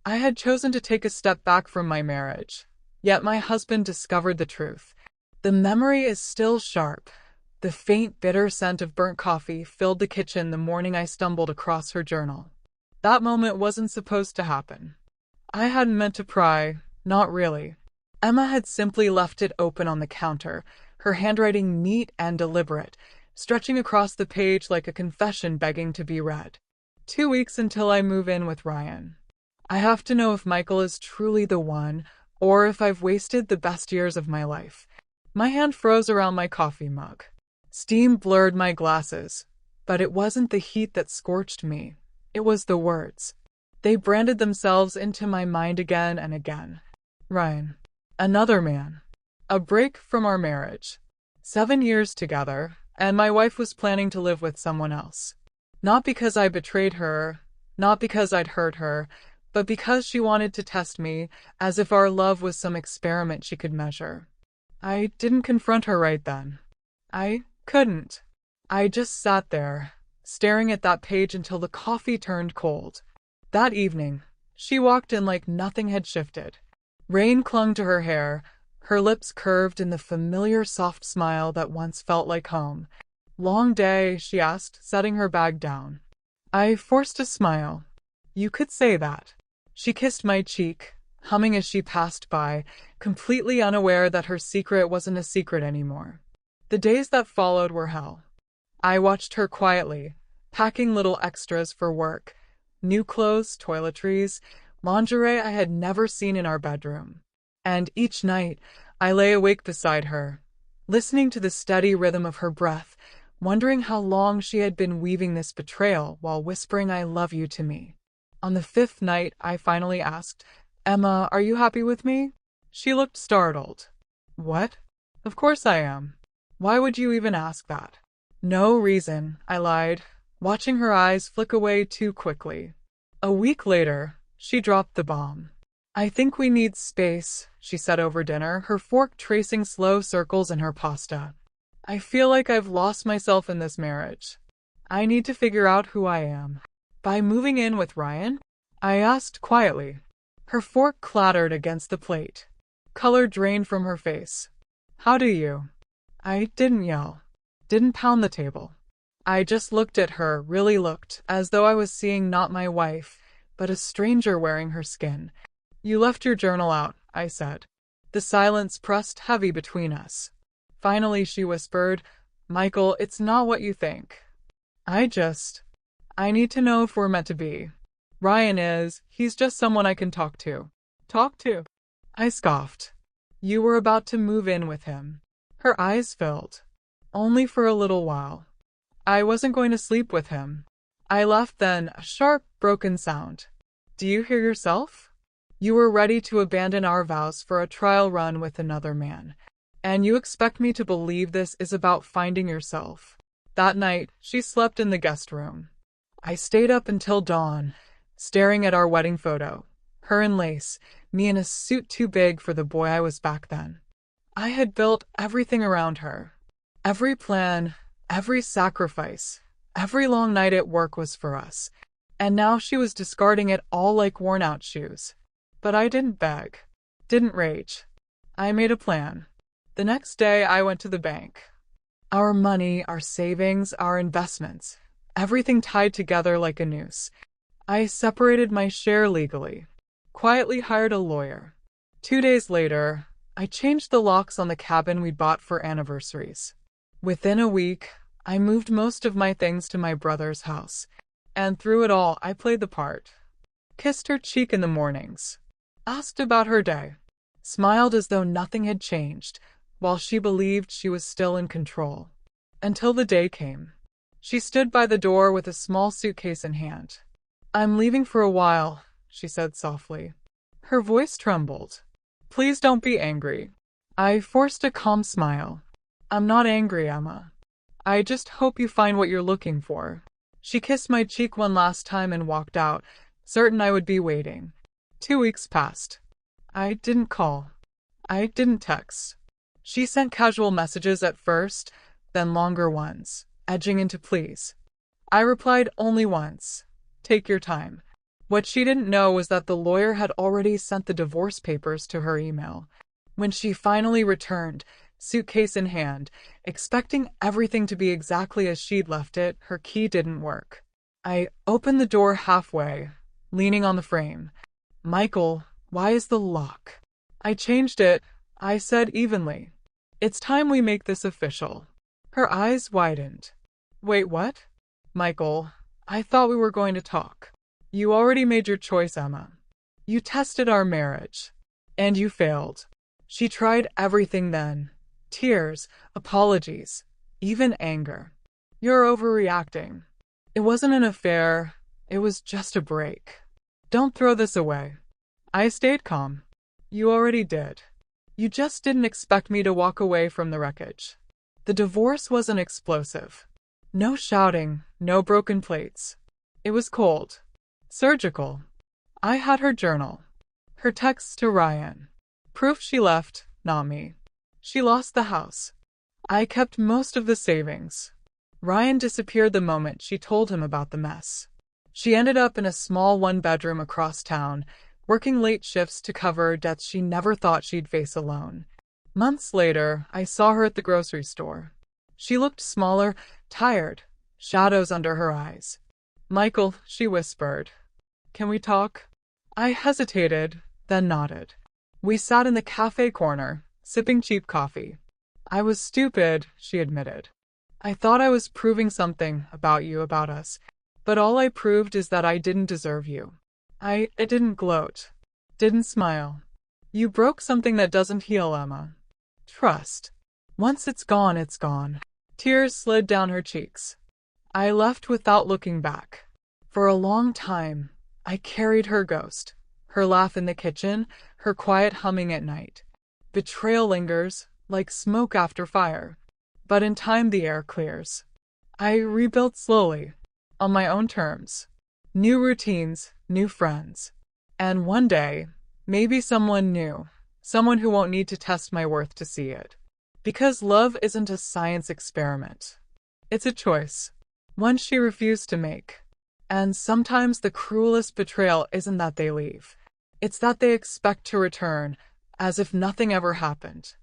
I had chosen to take a step back from my marriage. Yet my husband discovered the truth. The memory is still sharp. The faint, bitter scent of burnt coffee filled the kitchen the morning I stumbled across her journal. That moment wasn't supposed to happen. I hadn't meant to pry, not really. Emma had simply left it open on the counter, her handwriting neat and deliberate, stretching across the page like a confession begging to be read. 2 weeks until I move in with Ryan. I have to know if Michael is truly the one, or if I've wasted the best years of my life. My hand froze around my coffee mug. Steam blurred my glasses, but it wasn't the heat that scorched me. It was the words. They branded themselves into my mind again and again. Ryan. Another man. A break from our marriage. 7 years together, and my wife was planning to live with someone else. Not because I betrayed her, not because I'd hurt her, but because she wanted to test me, as if our love was some experiment she could measure. I didn't confront her right then. I couldn't. I just sat there, staring at that page until the coffee turned cold. That evening, she walked in like nothing had shifted. Rain clung to her hair, her lips curved in the familiar soft smile that once felt like home. Long day, she asked, setting her bag down. I forced a smile. You could say that. She kissed my cheek, humming as she passed by, completely unaware that her secret wasn't a secret anymore. The days that followed were hell. I watched her quietly, packing little extras for work. New clothes, toiletries, lingerie I had never seen in our bedroom. And each night, I lay awake beside her, listening to the steady rhythm of her breath, wondering how long she had been weaving this betrayal while whispering I love you to me. On the 5th night, I finally asked, Emma, are you happy with me? She looked startled. What? Of course I am. Why would you even ask that? No reason, I lied, watching her eyes flick away too quickly. A week later, she dropped the bomb. I think we need space, she said over dinner, her fork tracing slow circles in her pasta. I feel like I've lost myself in this marriage. I need to figure out who I am. By moving in with Ryan? I asked quietly. Her fork clattered against the plate. Color drained from her face. How do you? I didn't yell. Didn't pound the table. I just looked at her, really looked, as though I was seeing not my wife, but a stranger wearing her skin. You left your journal out, I said. The silence pressed heavy between us. Finally, she whispered, Michael, it's not what you think. I need to know if we're meant to be. Ryan is, he's just someone I can talk to. Talk to? I scoffed. You were about to move in with him. Her eyes filled. Only for a little while. I wasn't going to sleep with him. I left then, a sharp, broken sound. Do you hear yourself? You were ready to abandon our vows for a trial run with another man. And you expect me to believe this is about finding yourself. That night, she slept in the guest room. I stayed up until dawn, staring at our wedding photo. Her in lace, me in a suit too big for the boy I was back then. I had built everything around her. Every plan, every sacrifice, every long night at work was for us. And now she was discarding it all like worn-out shoes. But I didn't beg, didn't rage. I made a plan. The next day, I went to the bank. Our money, our savings, our investments, everything tied together like a noose. I separated my share legally, quietly hired a lawyer. 2 days later, I changed the locks on the cabin we bought for anniversaries. Within a week, I moved most of my things to my brother's house. And through it all, I played the part. Kissed her cheek in the mornings. Asked about her day. Smiled as though nothing had changed, while she believed she was still in control. Until the day came. She stood by the door with a small suitcase in hand. I'm leaving for a while, she said softly. Her voice trembled. Please don't be angry. I forced a calm smile. I'm not angry, Emma. I just hope you find what you're looking for. She kissed my cheek one last time and walked out, certain I would be waiting. 2 weeks passed. I didn't call. I didn't text. She sent casual messages at first, then longer ones, edging into pleas. I replied only once. Take your time. What she didn't know was that the lawyer had already sent the divorce papers to her email. When she finally returned, suitcase in hand, expecting everything to be exactly as she'd left it, her key didn't work. I opened the door halfway, leaning on the frame. "Michael, why is the lock?" "I changed it," I said evenly. "It's time we make this official." Her eyes widened. "Wait, what?" "Michael, I thought we were going to talk." "You already made your choice, Emma. You tested our marriage. And you failed." She tried everything then. Tears, apologies, even anger. "You're overreacting. It wasn't an affair. It was just a break. Don't throw this away." I stayed calm. "You already did. You just didn't expect me to walk away from the wreckage." The divorce wasn't explosive. No shouting, no broken plates. It was cold. Surgical. I had her journal. Her texts to Ryan. Proof she left, not me. She lost the house. I kept most of the savings. Ryan disappeared the moment she told him about the mess. She ended up in a small one-bedroom across town, working late shifts to cover debts she never thought she'd face alone. Months later, I saw her at the grocery store. She looked smaller, tired, shadows under her eyes. "Michael," she whispered. "Can we talk?" I hesitated, then nodded. We sat in the cafe corner, sipping cheap coffee. "I was stupid," she admitted. "I thought I was proving something about you, about us. But all I proved is that I didn't deserve you." I didn't gloat. Didn't smile. "You broke something that doesn't heal, Emma. Trust. Once it's gone, it's gone." Tears slid down her cheeks. I left without looking back. For a long time, I carried her ghost. Her laugh in the kitchen, her quiet humming at night. Betrayal lingers, like smoke after fire. But in time the air clears. I rebuilt slowly, on my own terms. New routines, new friends. And one day, maybe someone new. Someone who won't need to test my worth to see it. Because love isn't a science experiment. It's a choice. One she refused to make. And sometimes the cruelest betrayal isn't that they leave. It's that they expect to return, as if nothing ever happened.